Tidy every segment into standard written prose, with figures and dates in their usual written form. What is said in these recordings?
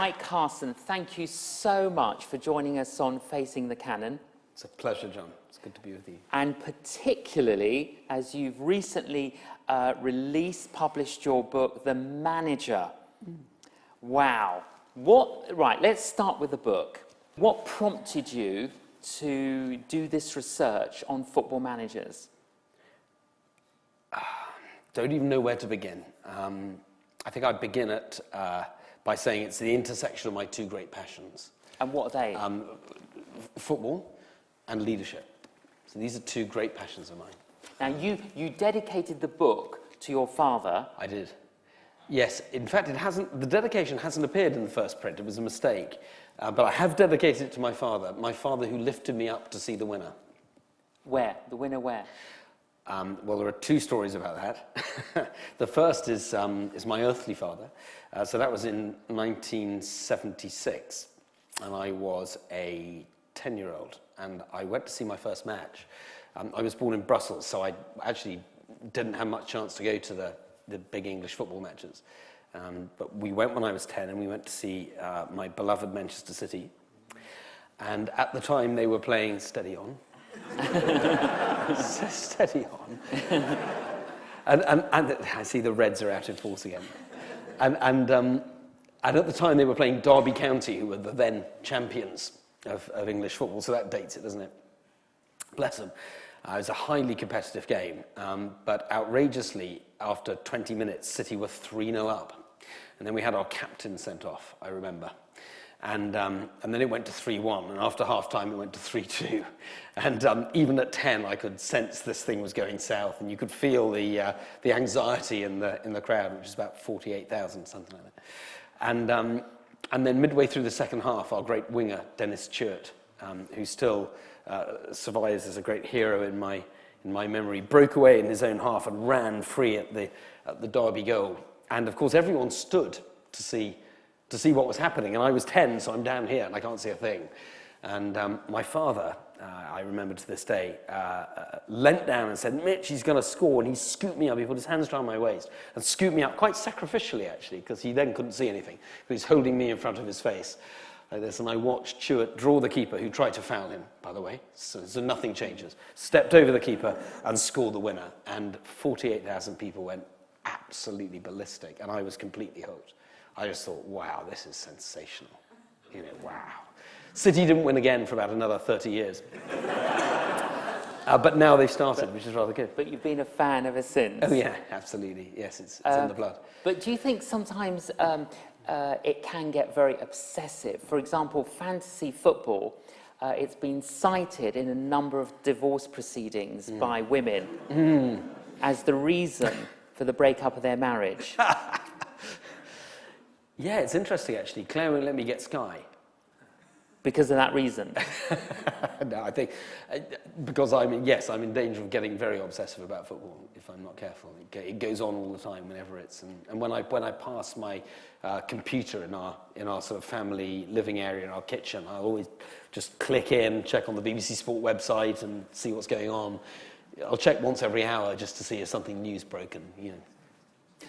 Mike Carson, thank you so much for joining us on Facing the Canon. It's a pleasure, John. It's good to be with you. And particularly as you've recently published your book, The Manager. Wow. Right, let's start with the book. What prompted you to do this research on football managers? Don't even know where to begin. I think I'd begin by saying it's the intersection of my two great passions. And what are they? Football and leadership. So these are two great passions of mine. Now, you dedicated the book to your father. I did. Yes, in fact, the dedication hasn't appeared in the first print. It was a mistake. But I have dedicated it to my father who lifted me up to see the winner. Where? The winner where? Well, there are two stories about that. The first is my earthly father. So that was in 1976, and I was a 10-year-old, and I went to see my first match. I was born in Brussels, so I actually didn't have much chance to go to the big English football matches. But we went when I was 10, and we went to see my beloved Manchester City. And at the time, they were playing Steady On. Steady On. and I see the Reds are out in force again. And at the time, they were playing Derby County, who were the then champions of English football. So that dates it, doesn't it? Bless them. It was a highly competitive game, but outrageously, after 20 minutes, City were 3-0 up. And then we had our captain sent off, I remember. And then it went to 3-1, and after half-time it went to 3-2. And even at 10, I could sense this thing was going south, and you could feel the anxiety in the crowd, which is about 48,000, something like that. And then midway through the second half, our great winger, Dennis Churt, who still survives as a great hero in my memory, broke away in his own half and ran free at the Derby goal. And of course, everyone stood to see what was happening. And I was 10, so I'm down here and I can't see a thing. And my father, I remember to this day, leant down and said, "Mitch, he's going to score." And he scooped me up. He put his hands around my waist and scooped me up, quite sacrificially, actually, because he then couldn't see anything. He was holding me in front of his face like this. And I watched Chewett draw the keeper, who tried to foul him, by the way. So nothing changes. Stepped over the keeper and scored the winner. And 48,000 people went absolutely ballistic. And I was completely hooked. I just thought, wow, this is sensational. Wow. City didn't win again for about another 30 years. But now they've started, which is rather good. But you've been a fan ever since. Oh, yeah, absolutely. Yes, it's in the blood. But do you think sometimes it can get very obsessive? For example, fantasy football, it's been cited in a number of divorce proceedings by women as the reason for the breakup of their marriage. Yeah, it's interesting, actually. Claire won't let me get Sky. Because of that reason? No, I think because I'm in danger of getting very obsessive about football if I'm not careful. It goes on all the time whenever it's... And when I pass my computer in our sort of family living area, in our kitchen, I'll always just click in, check on the BBC Sport website and see what's going on. I'll check once every hour just to see if something new's broken,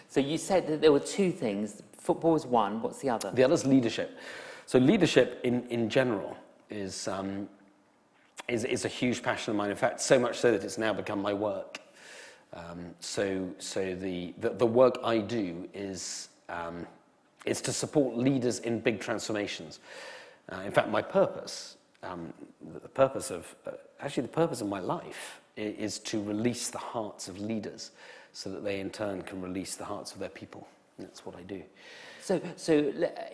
So you said that there were two things. Football is one. What's the other? The other's leadership. So leadership in general is a huge passion of mine. In fact, so much so that it's now become my work. So the work I do is to support leaders in big transformations. In fact, my purpose, the purpose of my life, is to release the hearts of leaders, so that they in turn can release the hearts of their people. And that's what I do. So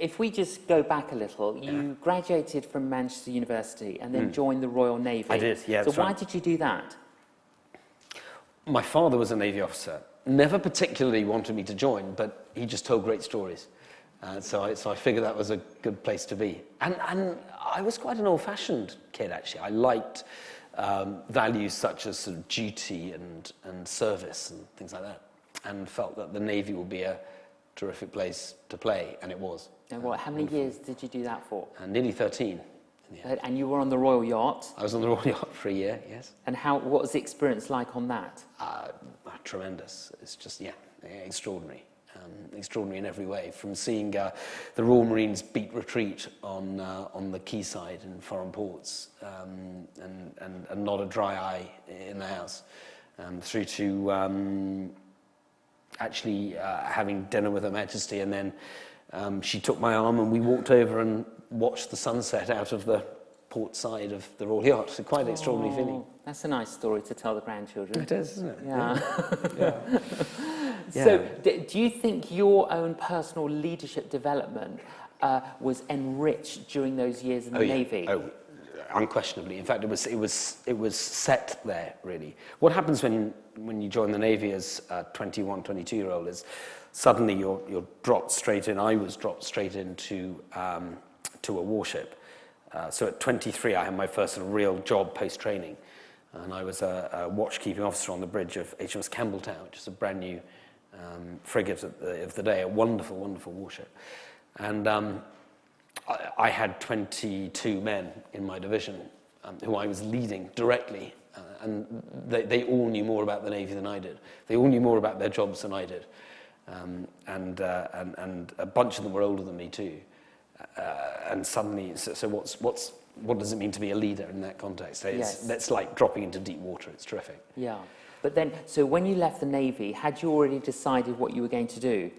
if we just go back a little, you graduated from Manchester University and then joined the Royal Navy. I did, yeah. So why did you do that? My father was a Navy officer. Never particularly wanted me to join, but he just told great stories. So I figured that was a good place to be. And I was quite an old-fashioned kid, actually. I liked values such as sort of duty and service and things like that, and felt that the Navy would be a terrific place to play, and it was. And how many years did you do that for? Nearly 13. And you were on the Royal Yacht? I was on the Royal Yacht for a year, yes. And what was the experience like on that? Tremendous. It's just, extraordinary. extraordinary in every way, from seeing the Royal Marines beat retreat on the quayside in foreign ports, and not a dry eye in the house, through to actually having dinner with Her Majesty, and then she took my arm and we walked over and watched the sunset out of the port side of the Royal Yacht. It's quite an extraordinary feeling. That's a nice story to tell the grandchildren. It is, isn't it? Yeah. Yeah. So, do you think your own personal leadership development was enriched during those years in the Navy? Oh, unquestionably. In fact, it was set there, really. What happens when you join the Navy as a 21, 22-year-old is suddenly you're dropped straight in. I was dropped straight into to a warship. So at 23, I had my first sort of real job post-training. And I was a watchkeeping officer on the bridge of HMS Campbelltown, which is a brand new frigate of the day, a wonderful, wonderful warship. And I had 22 men in my division who I was leading directly. And they all knew more about the Navy than I did. They all knew more about their jobs than I did. And a bunch of them were older than me too. And suddenly, so what does it mean to be a leader in that context? That's like dropping into deep water. It's terrific. Yeah. But then, so when you left the Navy, had you already decided what you were going to do?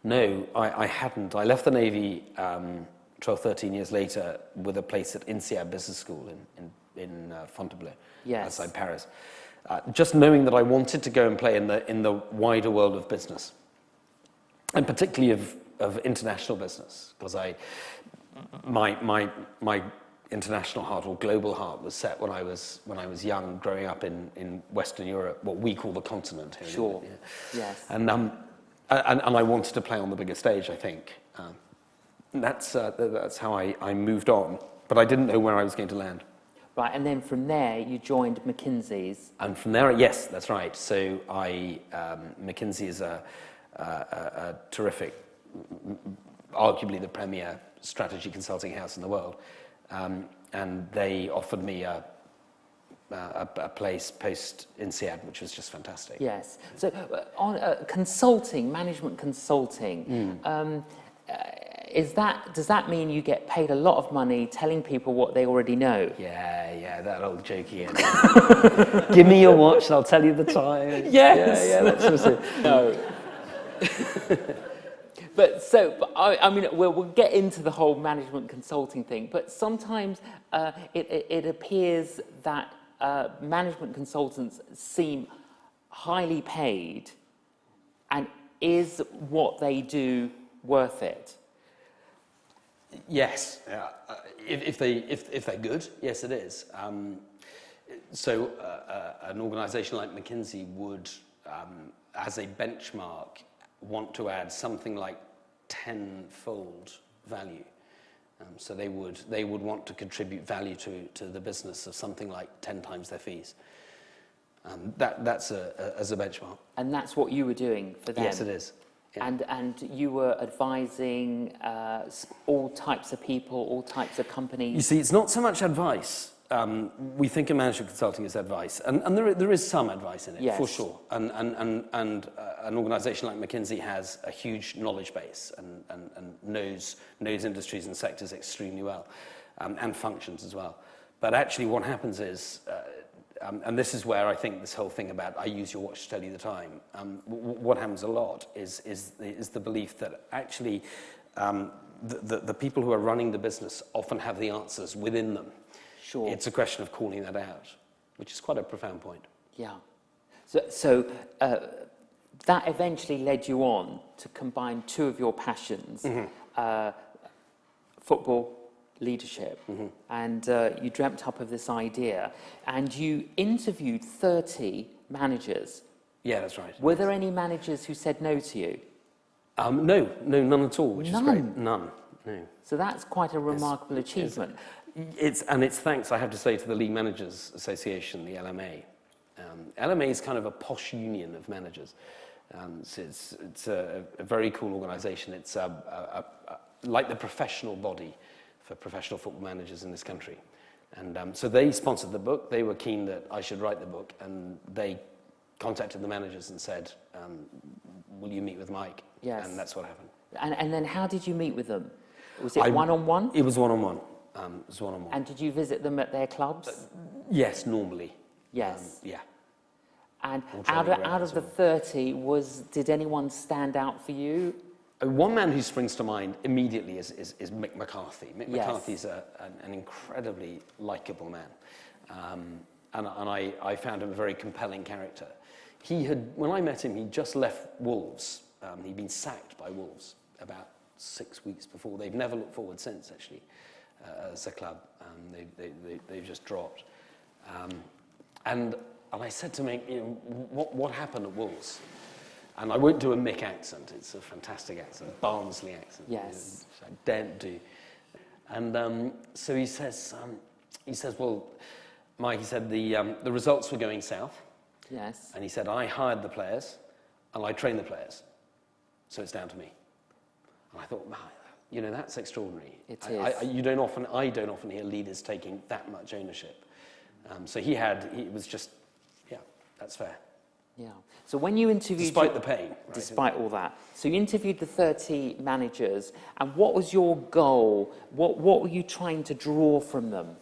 No, I hadn't. I left the Navy 12, 13 years later with a place at INSEAD Business School in Fontainebleau, outside Paris. Just knowing that I wanted to go and play in the wider world of business, and particularly of international business, because my international heart or global heart was set when I was young, growing up in Western Europe, what we call the continent here. Sure. Yeah. Yes. And I wanted to play on the bigger stage, I think. That's how I moved on, but I didn't know where I was going to land. Right, and then from there you joined McKinsey's. And from there, yes, that's right. So McKinsey is a terrific, arguably the premier strategy consulting house in the world, and they offered me a place post INSEAD, which was just fantastic. Yes. So on consulting, management consulting, does that mean you get paid a lot of money telling people what they already know? Yeah, that old joke again. Give me your watch and I'll tell you the time. Yes. Yeah, that's just it. No. But I mean, we'll get into the whole management consulting thing, but sometimes it appears that management consultants seem highly paid, and is what they do worth it? Yes, if they're good, yes, it is. So an organisation like McKinsey would, as a benchmark, want to add something like 10-fold value. So they would want to contribute value to the business of something like 10 times their fees. That's as a benchmark. And that's what you were doing for them? Yes, it is. Yeah. And you were advising all types of people, all types of companies? You see, it's not so much advice. We think of management consulting as advice, and there is some advice in it, yes, for sure. And an organisation like McKinsey has a huge knowledge base and knows industries and sectors extremely well, and functions as well. But actually, what happens is, and this is where I think this whole thing about I use your watch to tell you the time. What happens a lot is the belief that actually the people who are running the business often have the answers within them. Sure. It's a question of calling that out, which is quite a profound point. Yeah. So that eventually led you on to combine two of your passions, football, leadership, and you dreamt up of this idea, and you interviewed 30 managers. Yeah, that's right. Were there any managers who said no to you? No, none at all, which is great. None, no. So that's quite a remarkable achievement. It's thanks, I have to say, to the League Managers Association, the LMA. LMA is kind of a posh union of managers. So it's a very cool organisation. It's like the professional body for professional football managers in this country. And so they sponsored the book. They were keen that I should write the book, and they contacted the managers and said, will you meet with Mike? Yes. And that's what happened. And then how did you meet with them? Was it one-on-one? It was one-on-one. It was one-on-one. And did you visit them at their clubs? Yes, normally. Yes. Yeah. And out of the 30, did anyone stand out for you? One man who springs to mind immediately is Mick McCarthy. Mick Yes. McCarthy's an incredibly likeable man. And I found him a very compelling character. When I met him, he'd just left Wolves. He'd been sacked by Wolves about 6 weeks before. They've never looked forward since, actually, as a club. They've just dropped. And I said to him, what happened at Wolves? And I won't do a Mick accent. It's a fantastic accent, Barnsley accent. Yes. Which I daren't do. And so he says, well, Mike, he said the results were going south. Yes. And he said, I hired the players and I trained the players. So it's down to me. And I thought, wow, that's extraordinary. It I is. don't often hear leaders taking that much ownership. So it was just, yeah, that's fair. Yeah. So when you interviewed... Despite the pain. Right? Despite all that. So you interviewed the 30 managers, and what was your goal? What were you trying to draw from them?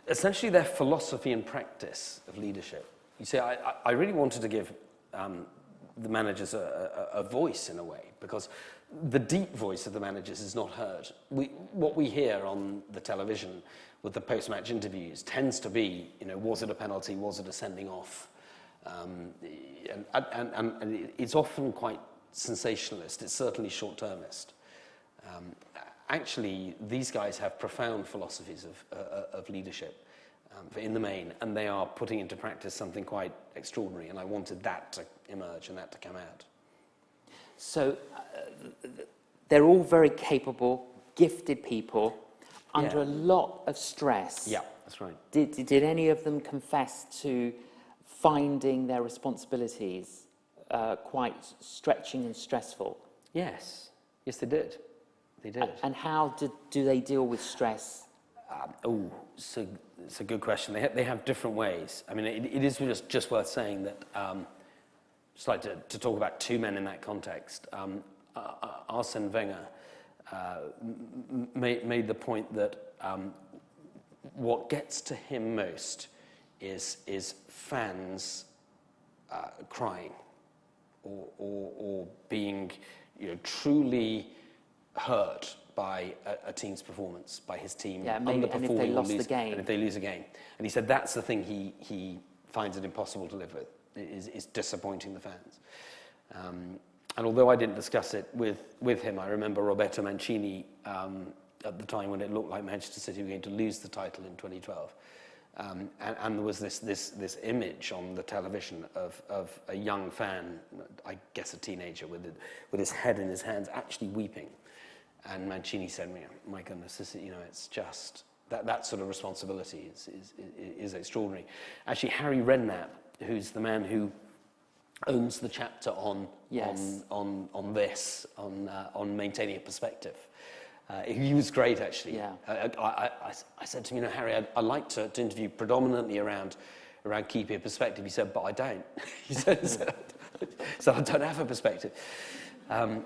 Essentially their philosophy and practice of leadership. You see, I really wanted to give the managers a voice in a way, because the deep voice of the managers is not heard. What we hear on the television with the post-match interviews tends to be, was it a penalty, was it a sending off? And it's often quite sensationalist, it's certainly short-termist. Actually, these guys have profound philosophies of leadership in the main, and they are putting into practice something quite extraordinary, and I wanted that to emerge and that to come out. So they're all very capable, gifted people under a lot of stress. Yeah, that's right. Did any of them confess to finding their responsibilities quite stretching and stressful? Yes, they did. They did. And how do they deal with stress? So it's a good question. They have different ways. I mean, it is just worth saying that, just like to talk about two men in that context. Arsene Wenger made the point that what gets to him most is fans crying or being truly hurt by a team's performance, by his team underperforming, and if they lost the game. and if they lose a game. And he said that's the thing he finds it impossible to live with, is disappointing the fans. And although I didn't discuss it with him, I remember Roberto Mancini at the time when it looked like Manchester City were going to lose the title in 2012. And there was this image on the television of a young fan, I guess a teenager, with his head in his hands, actually weeping. And Mancini said, my goodness, it's just that sort of responsibility is extraordinary. Actually, Harry Redknapp, who's the man who owns the chapter on maintaining a perspective. He was great, actually. Yeah. I said to him, Harry, I'd like to interview predominantly around keeping a perspective. He said, but I don't. he said, so I don't have a perspective. And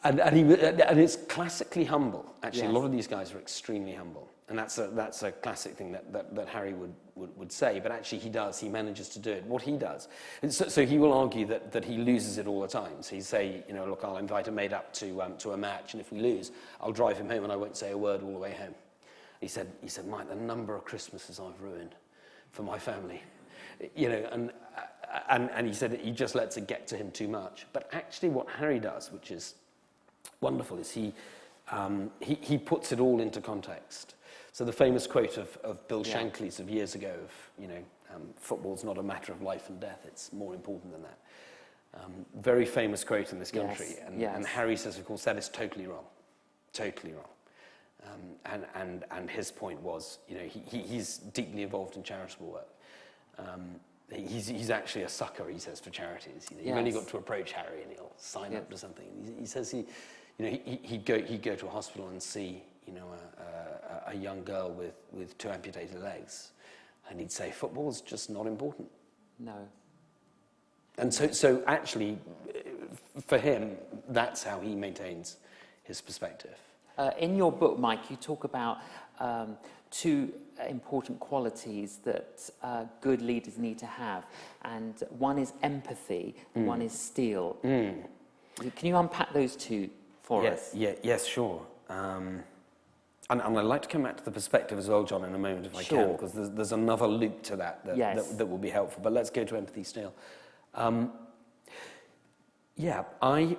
it's classically humble. Actually, yes. A lot of these guys are extremely humble, and that's a classic thing that Harry would say. But actually, he manages to do it. What he does, so he will argue that he loses it all the time. So he'd say, look, I'll invite a mate up to a match, and if we lose, I'll drive him home, and I won't say a word all the way home. He said, Mike, the number of Christmases I've ruined for my family, and he said he just lets it get to him too much. But actually, what Harry does, which is wonderful, is he puts it all into context. So the famous quote of Bill Shankly's of years ago of, football's not a matter of life and death, it's more important than that. Very famous quote in this country. Yes. And Harry says, of course, that is totally wrong. Totally wrong. And his point was, he's deeply involved in charitable work. He's actually a sucker, he says, for charities. You've only got to approach Harry and he'll sign up to something. He says he'd go to a hospital and see a young girl with two amputated legs, and he'd say football's just not important. No. And so actually, for him, that's how he maintains his perspective. In your book, Mike, you talk about two important qualities that good leaders need to have, and one is empathy, and one is steel. Can you unpack those two for us? Yes, sure. And I'd like to come back to the perspective as well, John, in a moment, if I Sure. can, because there's another loop to that that will be helpful. But let's go to empathy still. I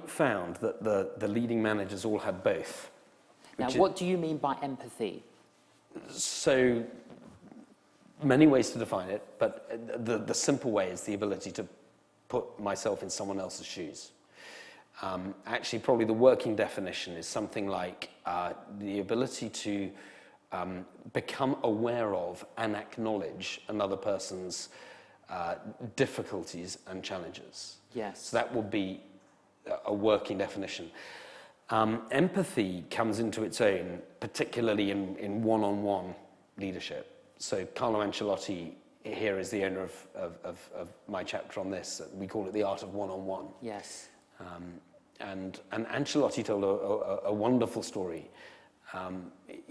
found that the leading managers all had both. Now, what do you mean by empathy? So, many ways to define it, but the simple way is the ability to put myself in someone else's shoes. Actually, probably the working definition is something like the ability to become aware of and acknowledge another person's difficulties and challenges. Yes. So that would be a working definition. Empathy comes into its own, particularly in one-on-one leadership. So Carlo Ancelotti here is the owner of my chapter on this. We call it the art of one-on-one. Yes. And Ancelotti told a wonderful story.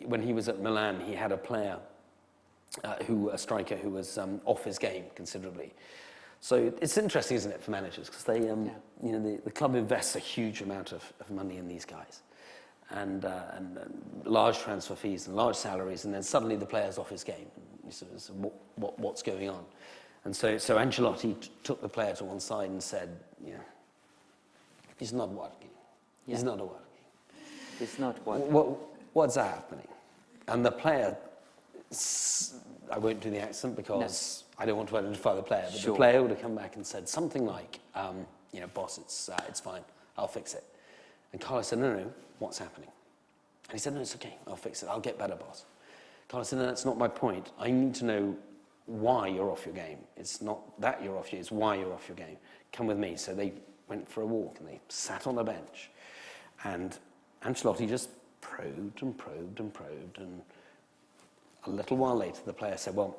When he was at Milan, he had a player, a striker who was off his game considerably. So it's interesting, isn't it, for managers, because they, the club invests a huge amount of money in these guys, and large transfer fees and large salaries, and then suddenly the player's off his game. And so what's going on? And so Ancelotti took the player to one side and said, he's not working. Yeah. He's not working. It's not working. What's happening? And the player, I won't do the accent because I don't want to identify the player, but Sure. the player would have come back and said something like, boss, it's fine, I'll fix it. And Carlo said, no, what's happening? And he said, no, it's okay, I'll fix it, I'll get better, boss. Carlo said, no, that's not my point. I need to know why you're off your game. It's not that you're off your game, it's why you're off your game. Come with me. So they went for a walk and they sat on a bench. And Ancelotti just probed and probed and probed, and a little while later the player said, well,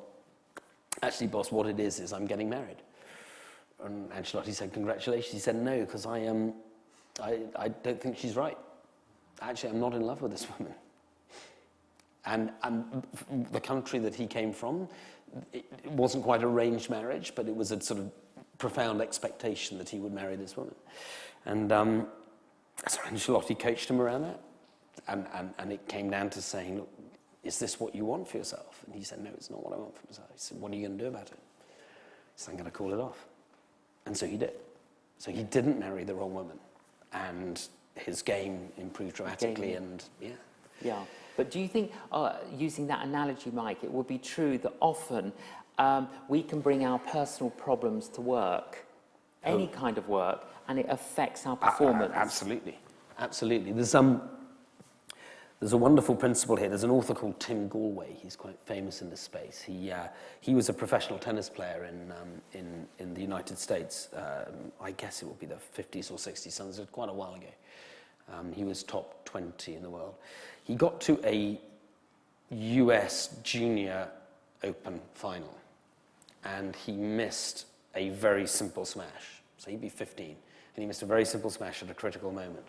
actually, boss, what it is I'm getting married. And Ancelotti said, congratulations. He said, no, because I don't think she's right. Actually, I'm not in love with this woman. And the country that he came from, it wasn't quite arranged marriage, but it was a sort of profound expectation that he would marry this woman. And so Ancelotti coached him around that. And it came down to saying, look, is this what you want for yourself? And he said, no, it's not what I want for myself. He said, what are you going to do about it? He said, I'm going to call it off. And so he did. So he didn't marry the wrong woman. And his game improved dramatically, and Yeah, but do you think, using that analogy, Mike, it would be true that often we can bring our personal problems to work, any kind of work, and it affects our performance? Absolutely. There's a wonderful principle here. There's an author called Tim Galway. He's quite famous in this space. He was a professional tennis player in the United States. I guess it would be the 50s or 60s, so it was quite a while ago. He was top 20 in the world. He got to a US Junior Open final, and he missed a very simple smash. So he'd be 15, and he missed a very simple smash at a critical moment.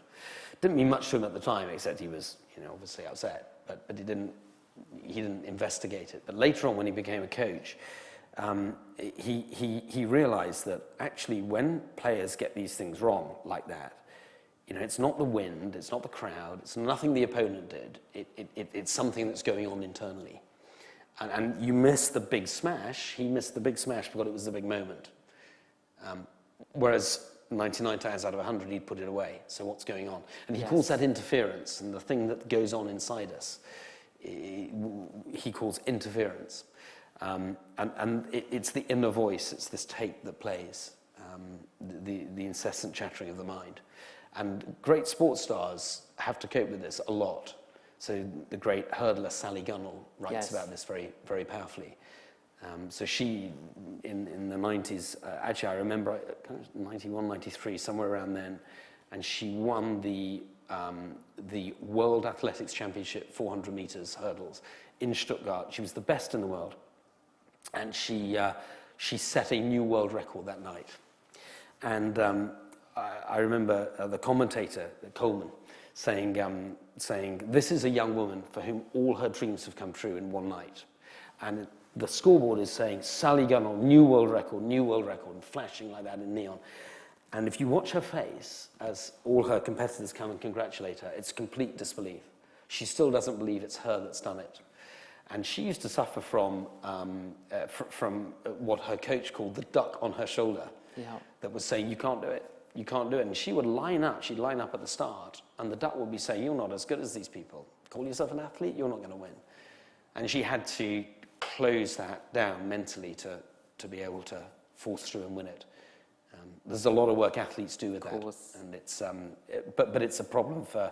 Didn't mean much to him at the time, except he was, obviously upset. But he didn't investigate it. But later on, when he became a coach, he realised that actually, when players get these things wrong like that, it's not the wind, it's not the crowd, it's nothing the opponent did. It's something that's going on internally. And you miss the big smash. He missed the big smash because it was the big moment. Whereas 99 times out of 100, he'd put it away. So what's going on? And he calls that interference, and the thing that goes on inside us, he calls interference. And it's the inner voice, it's this tape that plays, the incessant chattering of the mind. And great sports stars have to cope with this a lot. So the great hurdler Sally Gunnell writes about this very, very powerfully. So she, in the 90s, actually I remember, 91, 93, somewhere around then, and she won the World Athletics Championship 400 meters hurdles in Stuttgart. She was the best in the world, and she set a new world record that night. And I remember the commentator, Coleman, saying, this is a young woman for whom all her dreams have come true in one night. And the scoreboard is saying, Sally Gunnell, new world record, and flashing like that in neon. And if you watch her face as all her competitors come and congratulate her, it's complete disbelief. She still doesn't believe it's her that's done it. And she used to suffer from what her coach called the duck on her shoulder, that was saying, you can't do it, you can't do it. And she would line up, she'd line up at the start, and the duck would be saying, you're not as good as these people. Call yourself an athlete, you're not going to win. And she had to close that down mentally to be able to force through and win it. There's a lot of work athletes do with that, and it's but it's a problem for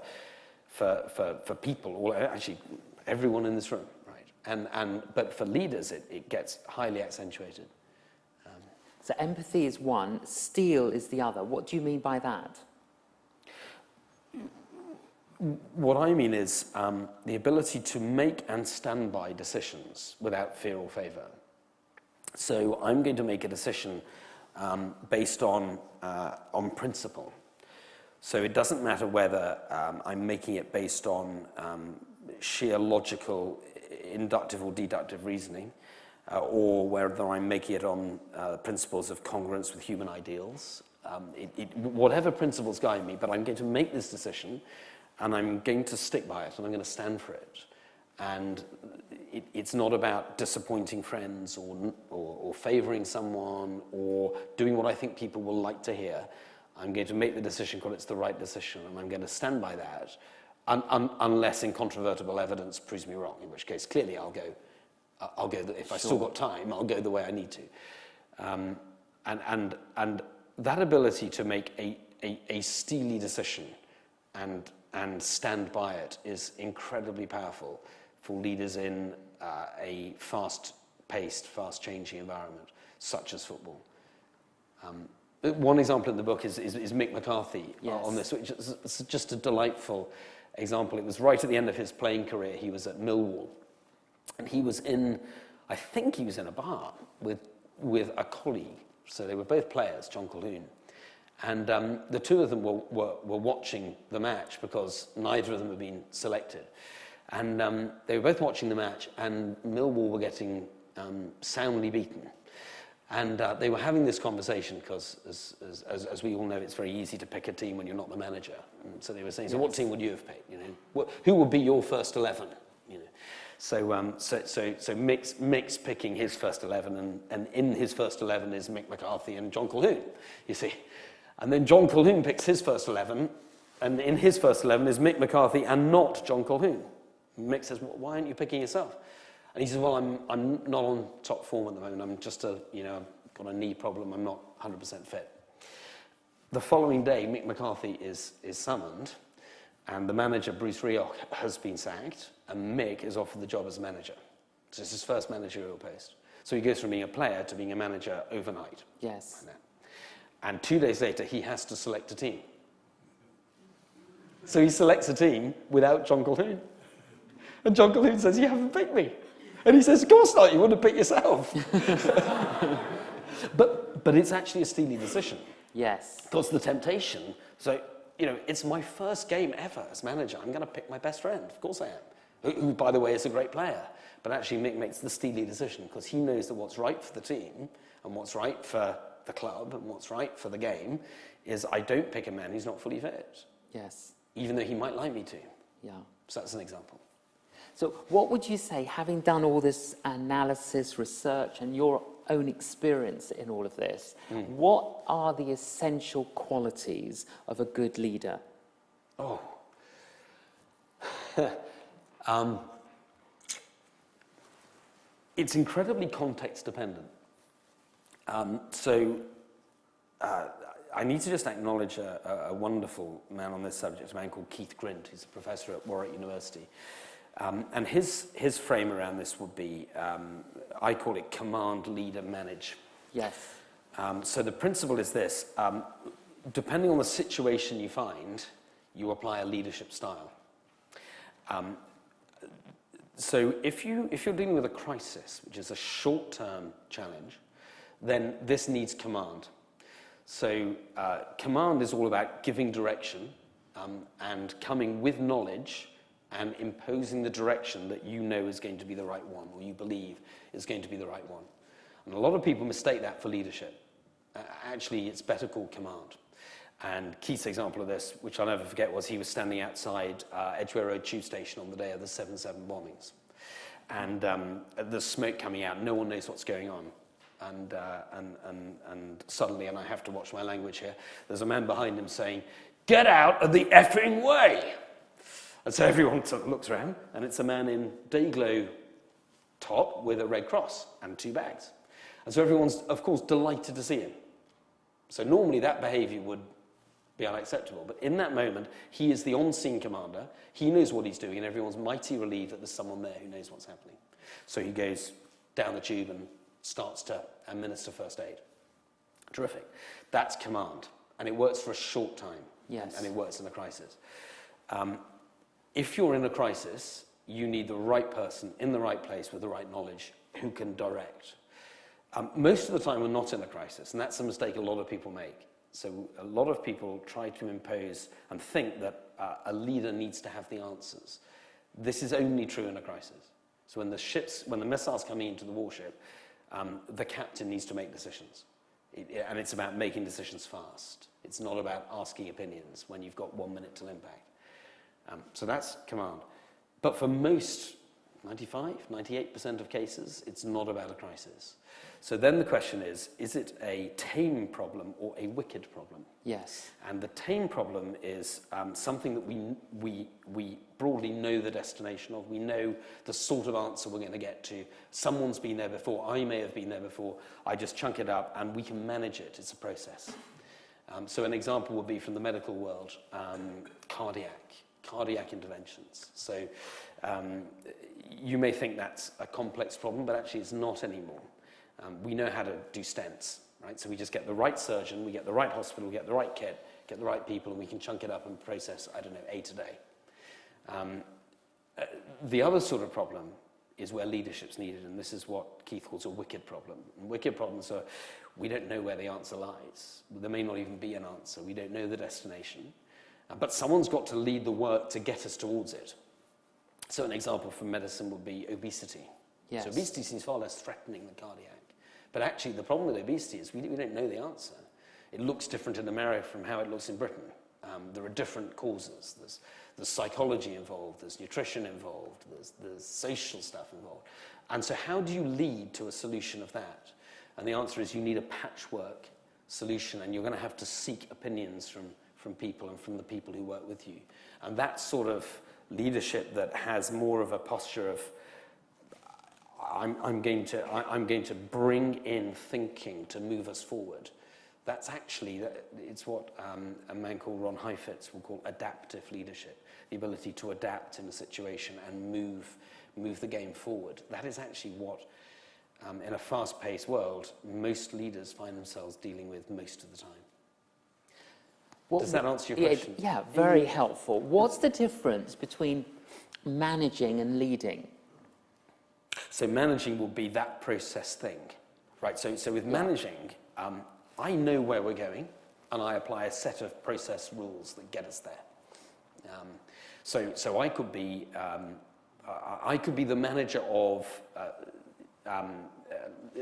people, actually everyone in this room, right? But for leaders, it gets highly accentuated. So empathy is one, steel is the other. What do you mean by that? What I mean is the ability to make and stand by decisions without fear or favour. So I'm going to make a decision based on principle. So it doesn't matter whether I'm making it based on sheer logical, inductive or deductive reasoning, or whether I'm making it on principles of congruence with human ideals. Whatever principles guide me, but I'm going to make this decision, and I'm going to stick by it, and I'm going to stand for it. And it's not about disappointing friends or favouring someone or doing what I think people will like to hear. I'm going to make the decision because it's the right decision, and I'm going to stand by that, unless incontrovertible evidence proves me wrong, in which case clearly I'll go. If I've still got time, I'll go the way I need to. And that ability to make a steely decision and stand by it is incredibly powerful for leaders in a fast-paced, fast-changing environment, such as football. One example in the book is Mick McCarthy on this, which is just a delightful example. It was right at the end of his playing career. He was at Millwall, and I think he was in a bar with a colleague. So they were both players, John Colquhoun. And the two of them were watching the match because neither of them had been selected. And they were both watching the match, and Millwall were getting soundly beaten. And they were having this conversation because, as we all know, it's very easy to pick a team when you're not the manager. And so they were saying, so what team would you have picked? Who would be your first 11? So Mick's picking his first 11, and in his first 11 is Mick McCarthy and John Colquhoun, you see. And then John Colquhoun picks his first 11, and in his first 11 is Mick McCarthy and not John Colquhoun. Mick says, well, why aren't you picking yourself? And he says, well, I'm not on top form at the moment. I'm just I've got a knee problem. I'm not 100% fit. The following day, Mick McCarthy is summoned, and the manager, Bruce Rioch, has been sacked, and Mick is offered the job as manager. So it's his first managerial post. So he goes from being a player to being a manager overnight. Yes. And 2 days later, he has to select a team. So he selects a team without John Colquhoun. And John Colquhoun says, you haven't picked me. And he says, of course not, you wouldn't have picked yourself. But it's actually a steely decision. Yes. Because the temptation, so, it's my first game ever as manager. I'm going to pick my best friend. Of course I am. Who, by the way, is a great player. But actually Mick makes the steely decision because he knows that what's right for the team and what's right for the club and what's right for the game is I don't pick a man who's not fully fit. Yes. Even though he might like me to. Yeah. So that's an example. So what would you say, having done all this analysis, research, and your own experience in all of this, what are the essential qualities of a good leader? Oh. It's incredibly context dependent. I need to just acknowledge a wonderful man on this subject, a man called Keith Grint. He's a professor at Warwick University. And his frame around this would be, I call it command, leader, manage. Yes. So the principle is this, depending on the situation you find, you apply a leadership style. So if you're dealing with a crisis, which is a short-term challenge, then this needs command. So command is all about giving direction and coming with knowledge and imposing the direction that you know is going to be the right one, or you believe is going to be the right one. And a lot of people mistake that for leadership. Actually, it's better called command. And Keith's example of this, which I'll never forget, was he was standing outside Edgware Road Tube Station on the day of the 7/7 bombings. And there's smoke coming out, no one knows what's going on. And suddenly, and I have to watch my language here, there's a man behind him saying, "Get out of the effing way!" And so everyone sort of looks around, and it's a man in day-glow top with a red cross and 2 bags. And so everyone's, of course, delighted to see him. So normally that behaviour would be unacceptable. But in that moment, he is the on-scene commander. He knows what he's doing, and everyone's mighty relieved that there's someone there who knows what's happening. So he goes down the tube and starts to administer first aid. Terrific. That's command. And it works for a short time. Yes. And it works in a crisis. If you're in a crisis, you need the right person in the right place with the right knowledge who can direct. Most of the time we're not in a crisis, and that's a mistake a lot of people make. So a lot of people try to impose and think that a leader needs to have the answers. This is only true in a crisis. So when the missiles coming into the warship, the captain needs to make decisions. And it's about making decisions fast. It's not about asking opinions when you've got 1 minute till impact. So that's command. But for most, 98% of cases, it's not about a crisis. So then the question is it a tame problem or a wicked problem? Yes. And the tame problem is something that we broadly know the destination of. We know the sort of answer we're going to get to. Someone's been there before. I may have been there before. I just chunk it up and we can manage it. It's a process. So an example would be from the medical world, cardiac interventions. So you may think that's a complex problem, but actually it's not anymore. We know how to do stents, right? So we just get the right surgeon, we get the right hospital, we get the right kit, get the right people, and we can chunk it up and process, 8 a day. The other sort of problem is where leadership's needed, and this is what Keith calls a wicked problem. And wicked problems are, we don't know where the answer lies. There may not even be an answer. We don't know the destination. But someone's got to lead the work to get us towards it. So an example from medicine would be obesity. Yes. So obesity seems far less threatening than cardiac. But actually, the problem with obesity is we don't know the answer. It looks different in America from how it looks in Britain. There are different causes. There's psychology involved, there's nutrition involved, there's social stuff involved. And so how do you lead to a solution of that? And the answer is you need a patchwork solution, and you're going to have to seek opinions from people and from the people who work with you. And that sort of leadership that has more of a posture of I'm going to bring in thinking to move us forward. That's actually, it's what a man called Ron Heifetz will call adaptive leadership, the ability to adapt in a situation and move the game forward. That is actually what, in a fast-paced world, most leaders find themselves dealing with most of the time. Does that answer your question? Yeah, very helpful. What's the difference between managing and leading? So managing will be that process thing, right? So with managing, I know where we're going, and I apply a set of process rules that get us there. So I could be the manager of.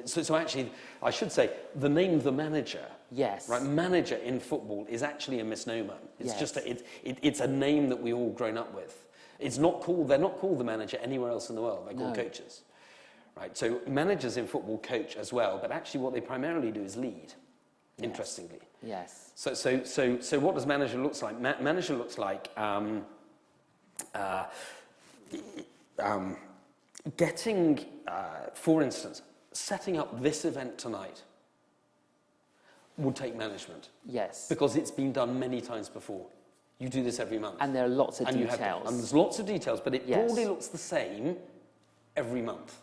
So actually, I should say the name the manager. Yes. Right. Manager in football is actually a misnomer. It's Yes. just it's a name that we all grown up with. It's not called. They're not called the manager anywhere else in the world. They're called coaches. Right. So managers in football coach as well, but actually what they primarily do is lead. Yes. Interestingly. Yes. So what does manager looks like? Manager looks like getting, for instance, setting up this event tonight would take management. Yes. Because it's been done many times before. You do this every month. And there are lots of and details. And there's lots of details, but it Yes. broadly looks the same every month.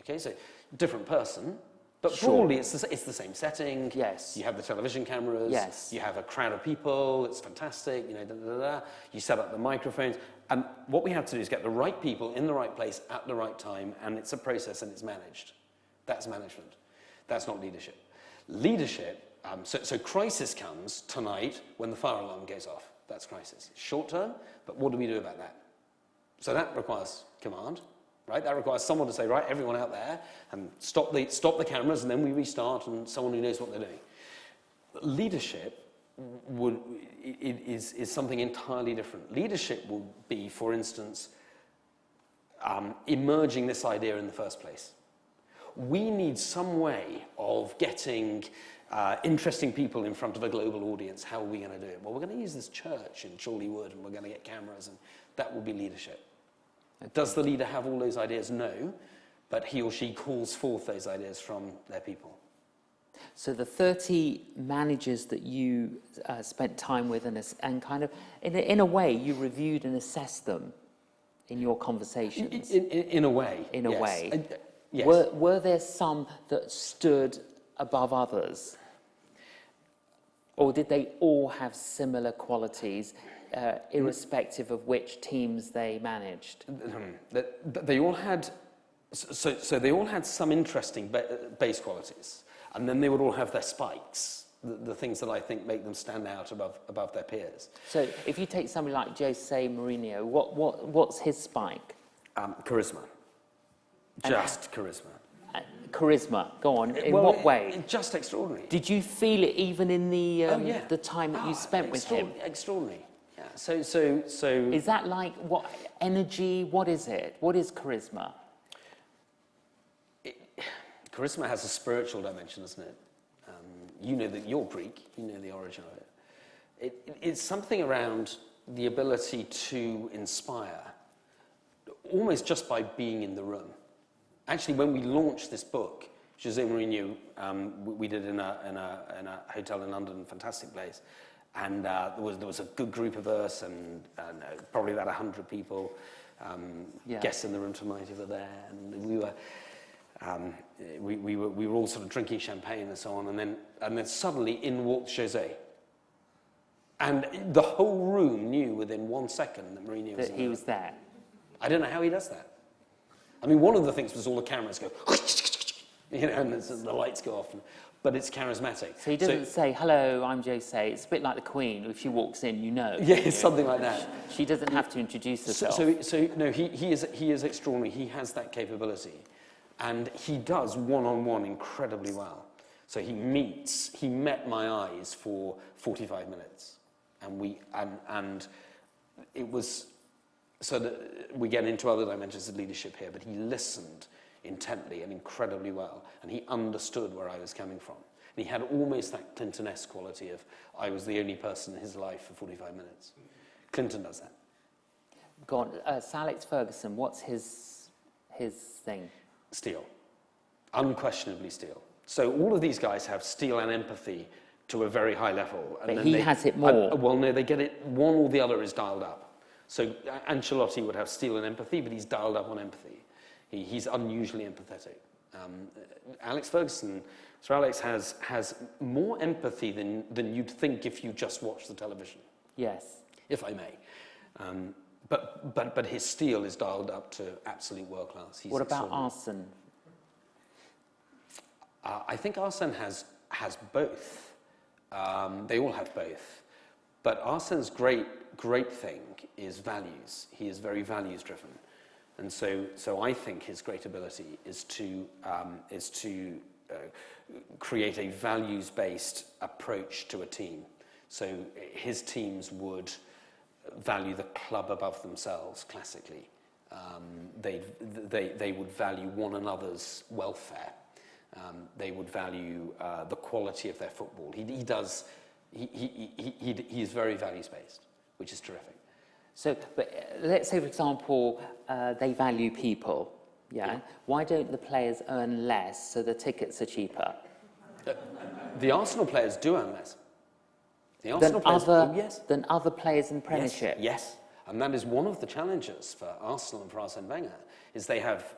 Okay, so different person, but Sure. broadly it's the same setting. Yes. You have the television cameras. Yes. You have a crowd of people. It's fantastic. You set up the microphones. And what we have to do is get the right people in the right place at the right time, and it's a process and it's managed. That's management. That's not leadership. Leadership So crisis comes tonight when the fire alarm goes off. That's crisis. Short term, but what do we do about that? So that requires command, right? That requires someone to say, right, everyone out there, and stop the cameras, and then we restart, and someone who knows what they're doing. Leadership is something entirely different. Leadership will be, for instance, emerging this idea in the first place. We need some way of getting interesting people in front of a global audience. How are we going to do it? Well, we're going to use this church in Chorley Wood, and we're going to get cameras, and that will be leadership. Okay. Does the leader have all those ideas? No, but he or she calls forth those ideas from their people. So the 30 managers that you spent time with and kind of, in a way, you reviewed and assessed them in your conversations. In a way. In a yes. way. Yes. Were there some that stood above others? Or did they all have similar qualities, irrespective of which teams they managed? They all had, so they all had some interesting base qualities. And then they would all have their spikes, the things that I think make them stand out above their peers. So if you take somebody like Jose Mourinho, what's his spike? Charisma. Just charisma. Charisma, go on. In what way? Just extraordinary. Did you feel it even in the time that you spent with him? Extraordinary. Yeah. So. Is that like what energy? What is it? What is charisma? Charisma has a spiritual dimension, doesn't it? You know that you're Greek. You know the origin of it. It's something around the ability to inspire, almost just by being in the room. Actually, when we launched this book, Jose Mourinho, we did in a hotel in London, fantastic place, and there was a good group of us, and probably about 100 people, guests in the room tonight who were there, and we were. We were all sort of drinking champagne and so on, and then suddenly in walked Jose, and the whole room knew within 1 second that Mourinho was there. He was there. I don't know how he does that. I mean, one of the things was all the cameras go, and the lights go off, but it's charismatic. So he doesn't say, "Hello, I'm Jose." It's a bit like the Queen. If she walks in, you know. Yeah, it's something like that. She doesn't have to introduce herself. So no, he is extraordinary. He has that capability. And he does one-on-one incredibly well. So he met my eyes for 45 minutes. And it was, so that we get into other dimensions of leadership here, but he listened intently and incredibly well. And he understood where I was coming from. And he had almost that Clinton-esque quality of, I was the only person in his life for 45 minutes. Clinton does that. Go on, Sir Alex Ferguson, what's his thing? Steel. Unquestionably steel. So all of these guys have steel and empathy to a very high level. And but he has it more. Well, no, they get it, one or the other is dialed up. So Ancelotti would have steel and empathy, but he's dialed up on empathy. He's unusually empathetic. Alex Ferguson, Sir Alex has more empathy than you'd think if you just watch the television. Yes. If I may. But his steel is dialed up to absolute world class. What about Arsene? I think Arsene has both. They all have both. But Arsene's great thing is values. He is very values driven, and so I think his great ability is to create a values based approach to a team. So his teams would value the club above themselves, classically. They would value one another's welfare. They would value the quality of their football. He is very values-based, which is terrific. So, but let's say, for example, they value people, yeah? Why don't the players earn less so the tickets are cheaper? The Arsenal players do earn less. The Arsenal players, than other players in Premiership? Yes. And that is one of the challenges for Arsenal and for Arsene Wenger, is they have,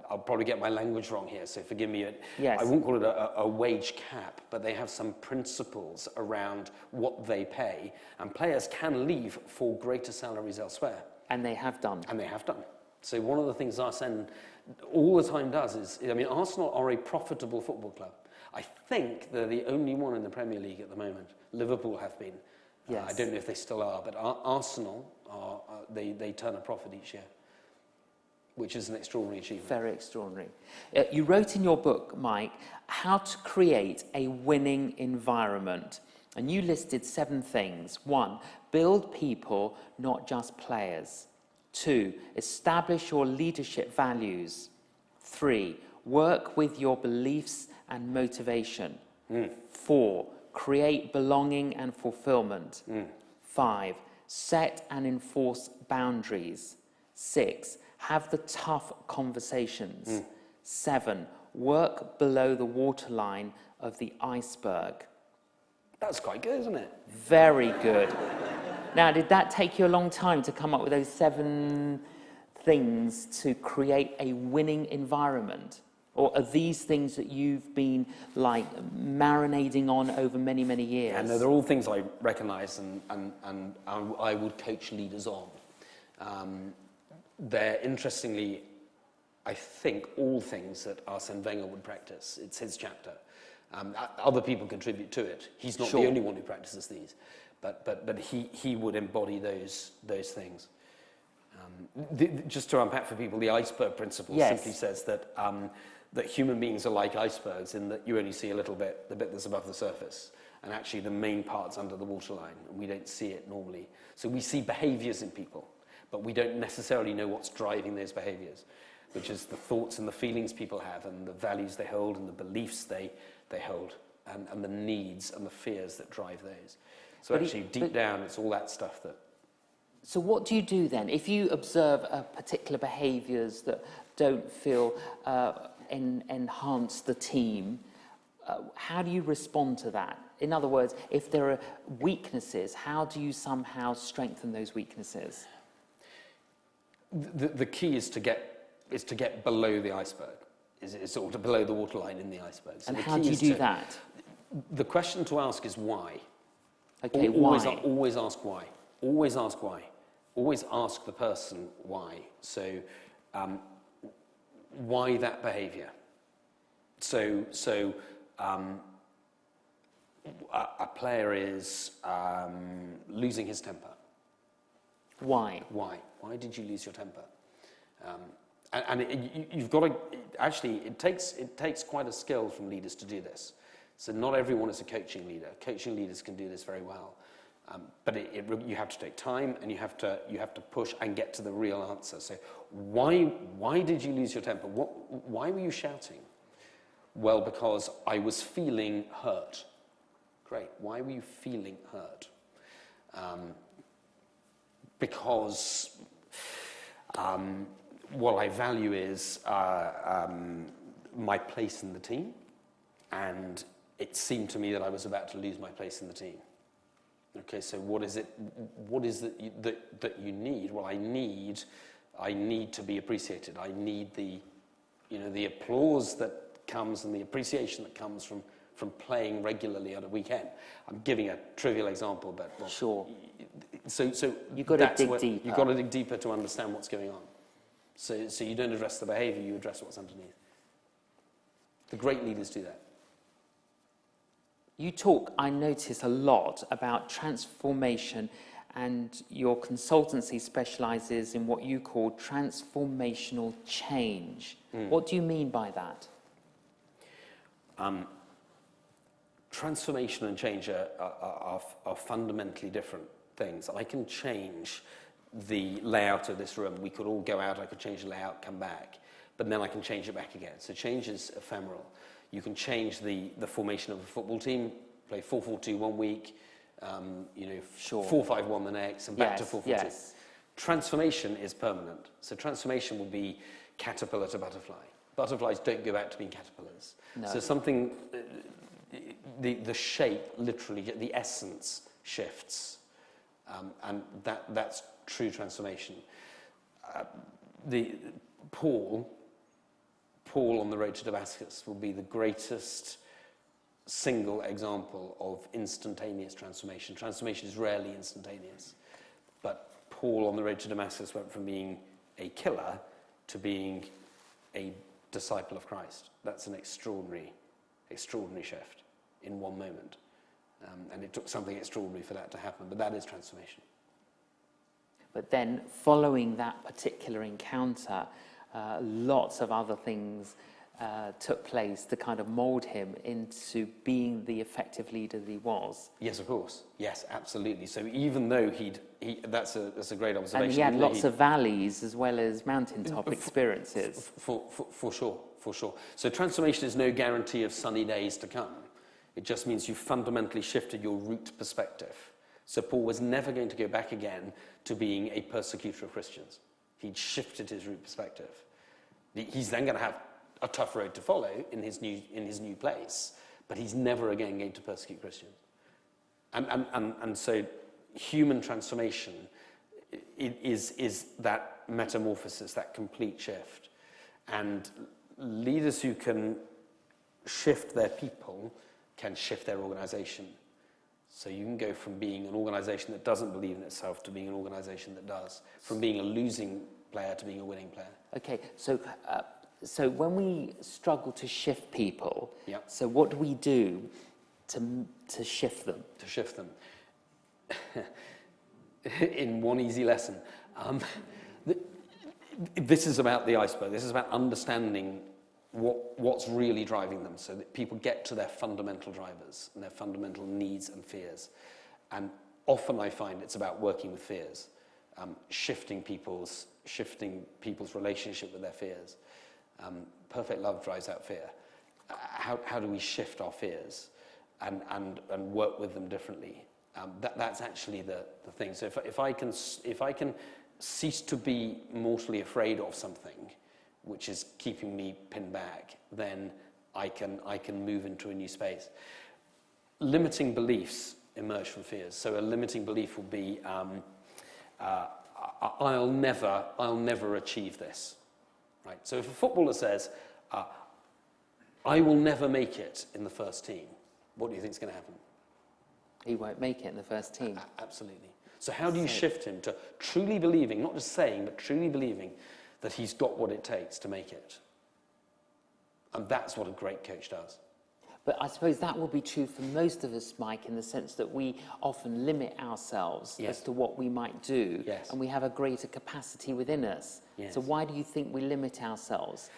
I'll probably get my language wrong here, so forgive me. Yes. I won't call it a wage cap, but they have some principles around what they pay, and players can leave for greater salaries elsewhere. And they have done. And they have done. So one of the things Arsene all the time does is, I mean, Arsenal are a profitable football club. I think they're the only one in the Premier League at the moment. Liverpool have been. Yes. I don't know if they still are, but Arsenal, they turn a profit each year, which is an extraordinary achievement. Very extraordinary. You wrote in your book, Mike, how to create a winning environment. And you listed 7 things. 1, build people, not just players. 2, establish your leadership values. 3, work with your beliefs and motivation. 4, create belonging and fulfillment. 5, set and enforce boundaries. 6, have the tough conversations. 7, work below the waterline of the iceberg. That's quite good, isn't it? Very good. Now, did that take you a long time to come up with those 7 things to create a winning environment? Or are these things that you've been like marinating on over many, many years? And they're all things I recognise and I would coach leaders on. They're interestingly, I think, all things that Arsene Wenger would practice. It's his chapter. Other people contribute to it. He's not the only one who practices these, but he would embody those things. Just to unpack for people, the iceberg principle simply says that that human beings are like icebergs in that you only see a little bit, the bit that's above the surface, and actually the main part's under the waterline, and we don't see it normally. So we see behaviours in people, but we don't necessarily know what's driving those behaviours, which is the thoughts and the feelings people have, and the values they hold, and the beliefs they hold, and the needs and the fears that drive those. So actually, deep down, it's all that stuff that... So what do you do then? If you observe particular behaviours that don't feel enhance the team, how do you respond to that? In other words, if there are weaknesses, how do you somehow strengthen those weaknesses? The key is to get below the iceberg. Is sort of below the waterline in the iceberg. So and how do you do that? The question to ask is why. Okay, always, why? Always ask why. Always ask why. Always ask the person why. So, why that behaviour? So a player is losing his temper. Why? Why? Why did you lose your temper? You've got to actually. It takes quite a skill from leaders to do this. So not everyone is a coaching leader. Coaching leaders can do this very well, but you have to take time and you have to push and get to the real answer. So why did you lose your temper? Why were you shouting? Well, because I was feeling hurt. Great. Why were you feeling hurt? Because. What I value is my place in the team, and it seemed to me that I was about to lose my place in the team. Okay, so what is it that you need? Well, I need to be appreciated. I need the applause that comes and the appreciation that comes from playing regularly on a weekend. I'm giving a trivial example, but well, sure. So you've got to dig deeper. You've got to dig deeper to understand what's going on. So you don't address the behaviour, you address what's underneath. The great leaders do that. You talk, I notice, a lot about transformation, and your consultancy specialises in what you call transformational change. What do you mean by that? Transformation and change are fundamentally different things. I can change the layout of this room. We could all go out, I could change the layout, come back, but then I can change it back again. So change is ephemeral. You can change the formation of a football team, play 4-4-2 one week, 4-5-1 the next, and back to 4-4-2. Yes. Transformation is permanent. So transformation will be caterpillar to butterfly. Butterflies don't go back to being caterpillars. No. So something, the shape, literally, the essence shifts. And that's true transformation. Paul on the road to Damascus will be the greatest single example of instantaneous transformation. Transformation is rarely instantaneous. But Paul on the road to Damascus went from being a killer to being a disciple of Christ. That's an extraordinary shift in one moment. And it took something extraordinary for that to happen, but that is transformation. But then, following that particular encounter, lots of other things took place to kind of mould him into being the effective leader that he was. Yes, of course. Yes, absolutely. So even though that's a great observation. And he had lots of valleys as well as mountaintop experiences. For sure. So transformation is no guarantee of sunny days to come. It just means you fundamentally shifted your root perspective. So Paul was never going to go back again to being a persecutor of Christians. He'd shifted his root perspective. He's then going to have a tough road to follow in his new place, but he's never again going to persecute Christians. And so human transformation is that metamorphosis, that complete shift. And leaders who can shift their people can shift their organization. So you can go from being an organization that doesn't believe in itself to being an organization that does, from being a losing player to being a winning player. Okay, so when we struggle to shift people, Yep. So what do we do to shift them? To shift them. In one easy lesson. This is about the iceberg. This is about understanding what's really driving them, so that people get to their fundamental drivers and their fundamental needs and fears. And often I find it's about working with fears, shifting people's relationship with their fears. Perfect love drives out fear. How do we shift our fears and work with them differently? That's actually the thing. So if I can cease to be mortally afraid of something which is keeping me pinned back, then I can move into a new space. Limiting beliefs emerge from fears. So a limiting belief will be, I'll never achieve this. Right? So if a footballer says, I will never make it in the first team, what do you think is going to happen? He won't make it in the first team. Absolutely. So how do you shift him to truly believing, not just saying, but truly believing that he's got what it takes to make it? And that's what a great coach does. But I suppose that will be true for most of us, Mike, in the sense that we often limit ourselves Yes. as to what we might do, Yes. and we have a greater capacity within us. Yes. So why do you think we limit ourselves?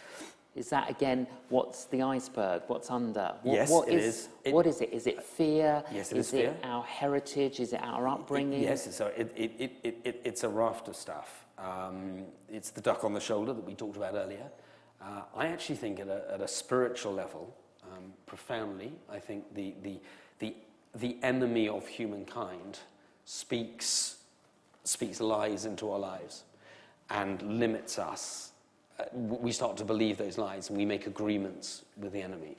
Is that, again, what's the iceberg? What's under? Yes, what it is. What is it? Is it fear? Yes, it is is fear. it our heritage? Is it our upbringing? Yes, so it's a raft of stuff. It's the duck on the shoulder that we talked about earlier. I actually think at a spiritual level, profoundly, I think the enemy of humankind speaks lies into our lives and limits us. We start to believe those lies and we make agreements with the enemy.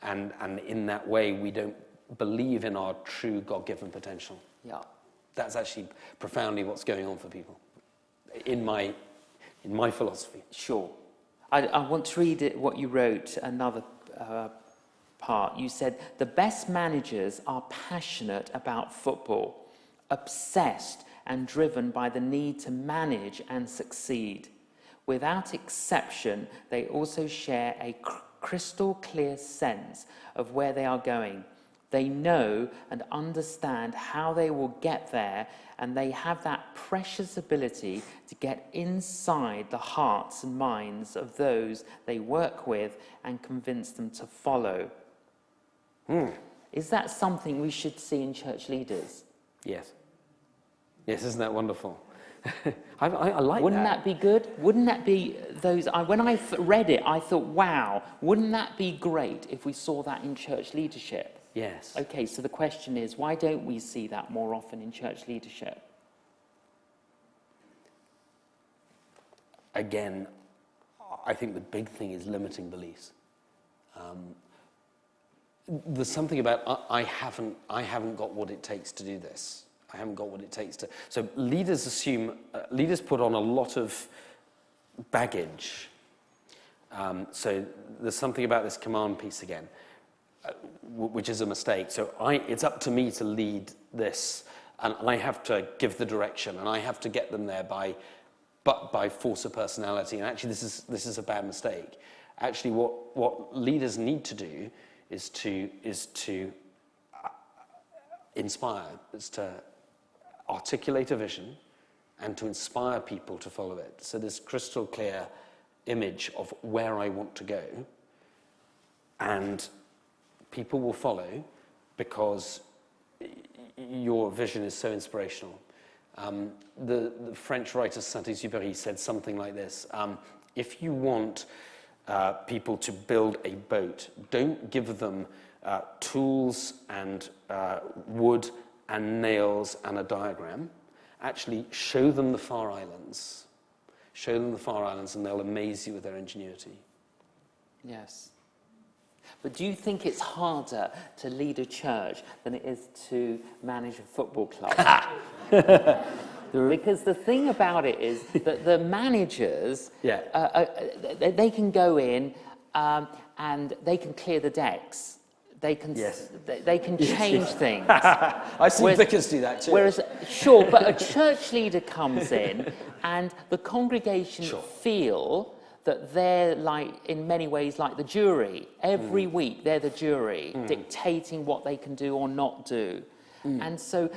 And in that way, we don't believe in our true God-given potential. Yeah. That's actually profoundly what's going on for people, in my philosophy. Sure. I want to read what you wrote, another part. You said, the best managers are passionate about football, obsessed and driven by the need to manage and succeed. Without exception, they also share a crystal clear sense of where they are going. They know and understand how they will get there, and they have that precious ability to get inside the hearts and minds of those they work with and convince them to follow. Is that something we should see in church leaders? Yes. Yes, isn't that wonderful? I like Wouldn't that be good? Wouldn't that be those... when I read it, I thought, wow, wouldn't that be great if we saw that in church leadership? Yes. Okay, so the question is, why don't we see that more often in church leadership? Again, I think the big thing is limiting beliefs. There's something about, I haven't got what it takes to do this. I haven't got what it takes to... So leaders leaders put on a lot of baggage. So there's something about this command piece again, which is a mistake. So it's up to me to lead this, and I have to give the direction, and I have to get them there by but by force of personality. And actually, this is a bad mistake. Actually, what leaders need to do is to inspire, is to articulate a vision and to inspire people to follow it. So this crystal clear image of where I want to go, and people will follow because your vision is so inspirational. The French writer Saint-Exupéry said something like this: if you want people to build a boat, don't give them tools and wood and nails and a diagram. Actually, show them the Far Islands. Show them the Far Islands and they'll amaze you with their ingenuity. Yes. But do you think it's harder to lead a church than it is to manage a football club? Because the thing about it is that the managers, they can go in and they can clear the decks. They can they can change things. I've seen vicars do that too. Whereas, sure, but a church leader comes in and the congregation feel that they're like, in many ways, like the jury. Every week they're the jury, dictating what they can do or not do. And so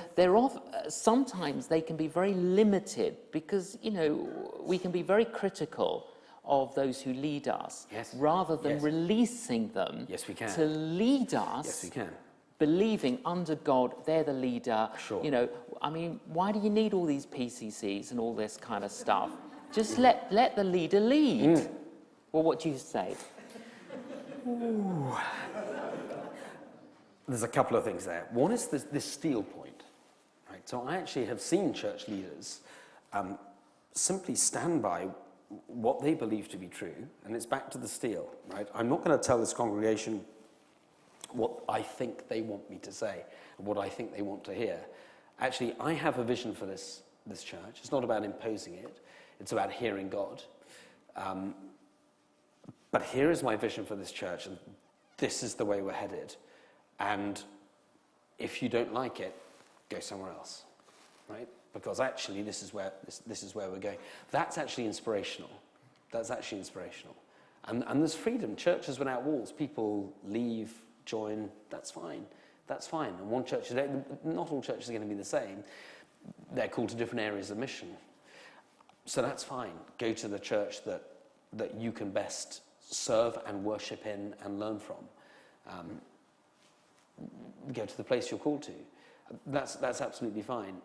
sometimes they can be very limited because, you know, we can be very critical of those who lead us, rather than releasing them to lead us, believing under God they're the leader. You know, I mean, why do you need all these PCCs and all this kind of stuff? Just let the leader lead. Well, what do you say? There's a couple of things there. One is this steel point. Right? So I actually have seen church leaders simply stand by what they believe to be true, and it's back to the steel. Right? I'm not going to tell this congregation what I think they want me to say, and what I think they want to hear. Actually, I have a vision for this church. It's not about imposing it. It's about hearing God. But here is my vision for this church, and this is the way we're headed. And if you don't like it, go somewhere else, right? Because actually, this is where we're going. That's actually inspirational. That's actually inspirational. And there's freedom. Churches without walls. People leave, join. That's fine. That's fine. And one church, not all churches are going to be the same. They're called to different areas of mission. So that's fine. Go to the church that you can best serve and worship in and learn from. Go to the place you're called to. That's absolutely fine.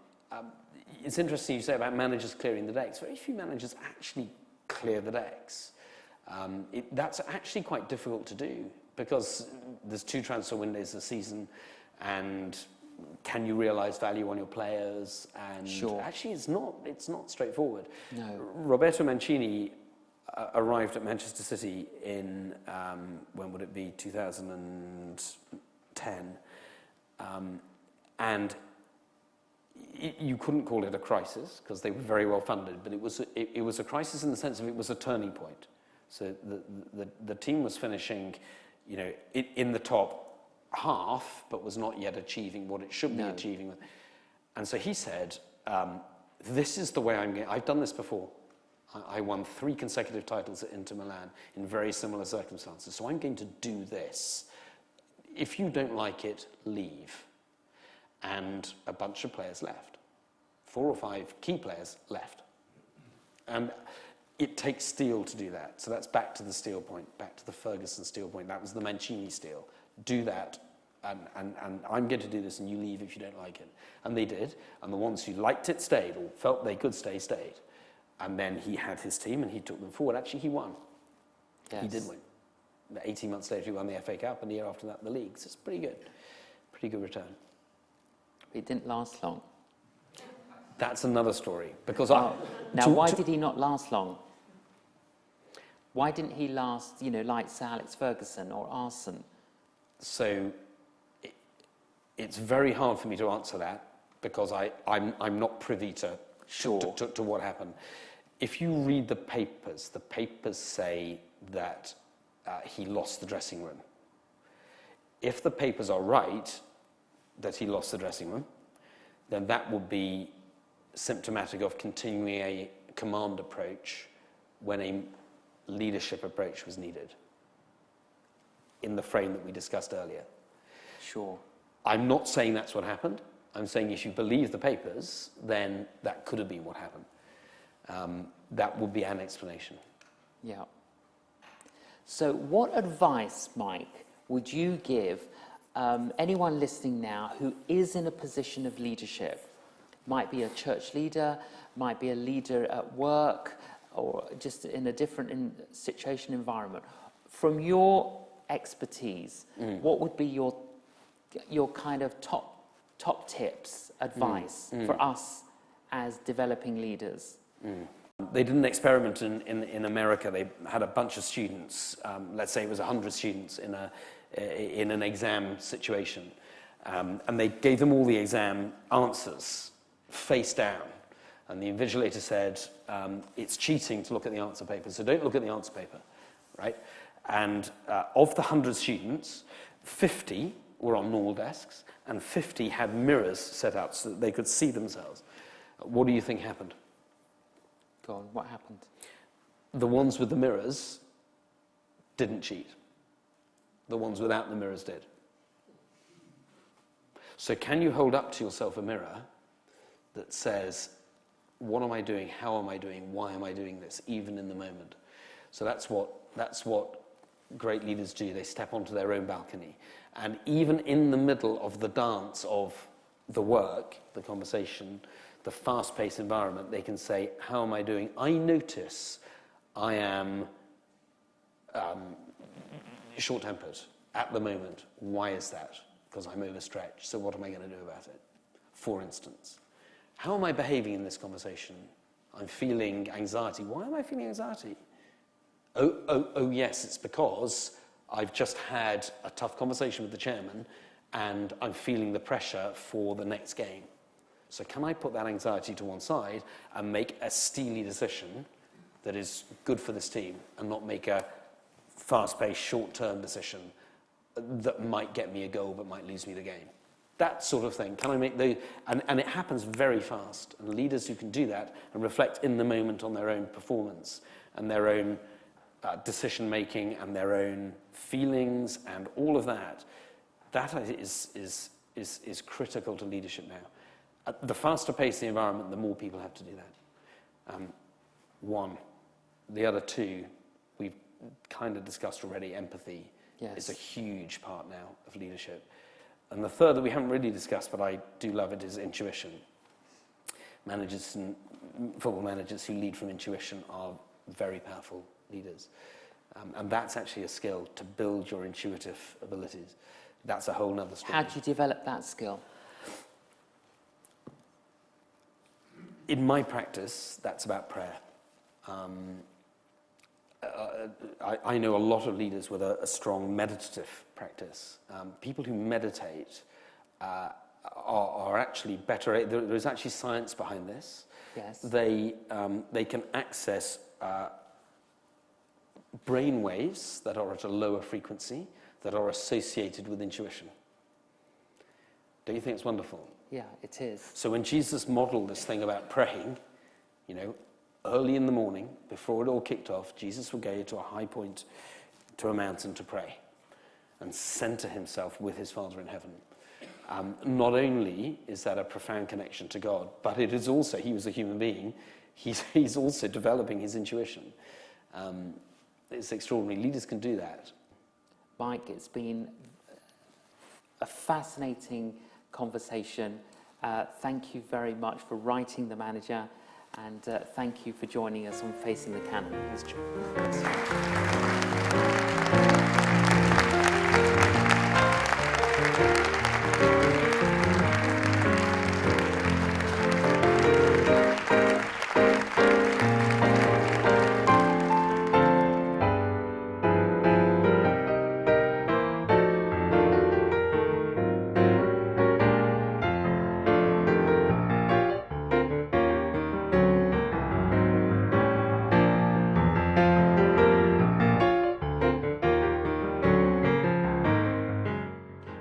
It's interesting you say about managers clearing the decks. Very few managers actually clear the decks. That's actually quite difficult to do because there's 2 transfer windows a season, and can you realise value on your players? And actually, it's not straightforward. No. Roberto Mancini arrived at Manchester City in when would it be 2010, and you couldn't call it a crisis because they were very well funded, but it was a crisis in the sense of it was a turning point. So the team was finishing, you know, in the top half, but was not yet achieving what it should be achieving. And so he said, "This is the way I'm going. I've done this before. I won 3 consecutive titles at Inter Milan in very similar circumstances. So I'm going to do this. If you don't like it, leave." And a bunch of players left. 4 or 5 key players left. And it takes steel to do that. So that's back to the steel point, back to the Ferguson steel point. That was the Mancini steel. Do that, and I'm going to do this, and you leave if you don't like it. And they did. And the ones who liked it stayed, or felt they could stay, stayed. And then he had his team, and he took them forward. Actually, he won. Yes. He did win. 18 months later, he won the FA Cup, and the year after that, the league. So it's pretty good. Pretty good return. It didn't last long. That's another story. Because why did he not last long? Why didn't he last, you know, like Sir Alex Ferguson or Arsene? So it's very hard for me to answer that because I'm not privy to what happened. If you read the papers say that he lost the dressing room. If the papers are right, that he lost the dressing room, then that would be symptomatic of continuing command approach when a leadership approach was needed, in the frame that we discussed earlier. Sure. I'm not saying that's what happened. I'm saying if you believe the papers, then that could have been what happened. That would be an explanation. Yeah. So what advice, Mike, would you give anyone listening now who is in a position of leadership? Might be a church leader, might be a leader at work, or just in a different situation environment. From your expertise, what would be your kind of top tips, advice for us as developing leaders? They did an experiment in America. They had a bunch of students, let's say it was 100 students in an exam situation, and they gave them all the exam answers face down. And the invigilator said, it's cheating to look at the answer paper, so don't look at the answer paper, right? And of the 100 students, 50 were on normal desks, and 50 had mirrors set out so that they could see themselves. What do you think happened? Go on, what happened? The ones with the mirrors didn't cheat. The ones without the mirrors did. So can you hold up to yourself a mirror that says, what am I doing? How am I doing? Why am I doing this? Even in the moment. So that's what great leaders do. They step onto their own balcony. And even in the middle of the dance of the work, the conversation, the fast-paced environment, they can say, how am I doing? I notice I am short-tempered at the moment. Why is that? Because I'm overstretched. So what am I going to do about it? For instance, how am I behaving in this conversation? I'm feeling anxiety. Why am I feeling anxiety? Oh, yes, it's because I've just had a tough conversation with the chairman and I'm feeling the pressure for the next game. So can I put that anxiety to one side and make a steely decision that is good for this team and not make a fast-paced, short-term decision that might get me a goal but might lose me the game? That sort of thing. Can I make the... And it happens very fast. And leaders who can do that and reflect in the moment on their own performance and their own decision-making and their own feelings and all of that, that is critical to leadership now. The faster pace the environment, the more people have to do that. One. The other two, we've kind of discussed already, empathy is a huge part now of leadership. And the third that we haven't really discussed, but I do love it, is intuition. Managers and football managers who lead from intuition are very powerful leaders. And that's actually a skill, to build your intuitive abilities. That's a whole nother story. How do you develop that skill? In my practice, that's about prayer. I know a lot of leaders with a strong meditative practice. People who meditate are actually better. There is actually science behind this. Yes. They can access brain waves that are at a lower frequency that are associated with intuition. Don't you think it's wonderful? Yeah, it is. So when Jesus modeled this thing about praying, early in the morning, before it all kicked off, Jesus would go to a high point, to a mountain to pray and center himself with his Father in heaven. Not only is that a profound connection to God, but it is also, he was a human being, he's also developing his intuition. It's extraordinary. Leaders can do that. Mike, it's been a fascinating conversation. Thank you very much for writing The Manager, and thank you for joining us on Facing the Canon.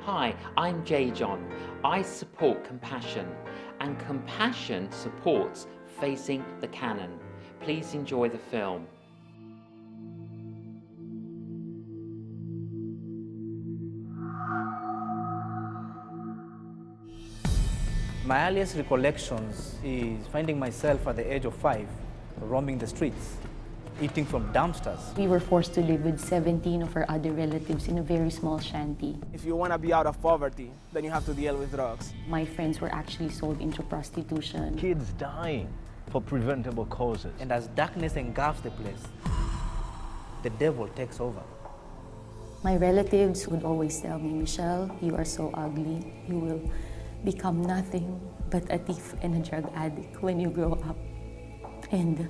Hi, I'm J.John. I support compassion, and compassion supports Facing the Canon. Please enjoy the film. My earliest recollections is finding myself at the age of 5, roaming the streets, eating from dumpsters. We were forced to live with 17 of our other relatives in a very small shanty. If you want to be out of poverty, then you have to deal with drugs. My friends were actually sold into prostitution. Kids dying for preventable causes. And as darkness engulfs the place, the devil takes over. My relatives would always tell me, Michelle, you are so ugly. You will become nothing but a thief and a drug addict when you grow up. And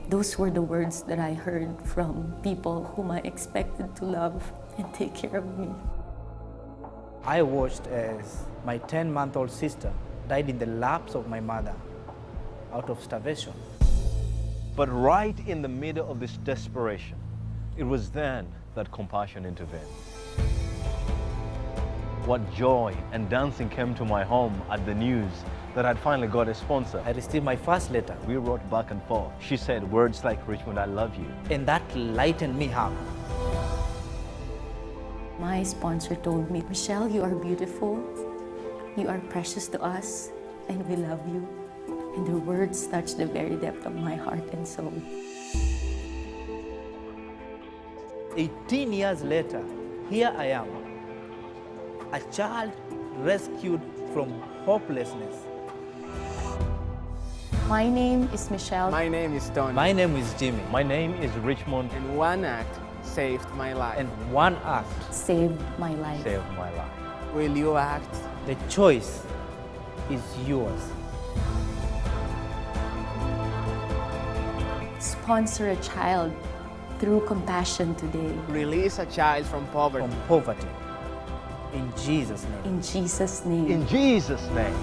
those were the words that I heard from people whom I expected to love and take care of me. I watched as my 10-month-old sister died in the laps of my mother out of starvation. But right in the middle of this desperation, it was then that compassion intervened. What joy and dancing came to my home at the news that I'd finally got a sponsor. I received my first letter, We wrote back and forth. She said words like, Richmond, I love you. and that lightened me up. My sponsor told me, Michelle, you are beautiful. You are precious to us, and we love you. And their words touched the very depth of my heart and soul. 18 years later, here I am, a child rescued from hopelessness. My name is Michelle. My name is Tony. My name is Jimmy, My name is Richmond. And one act saved my life. and one act, saved my life. Saved my life. Will you act? the choice is yours. Sponsor a child through compassion today. Release a child from poverty. From poverty. In Jesus' name. In Jesus' name. In Jesus' name.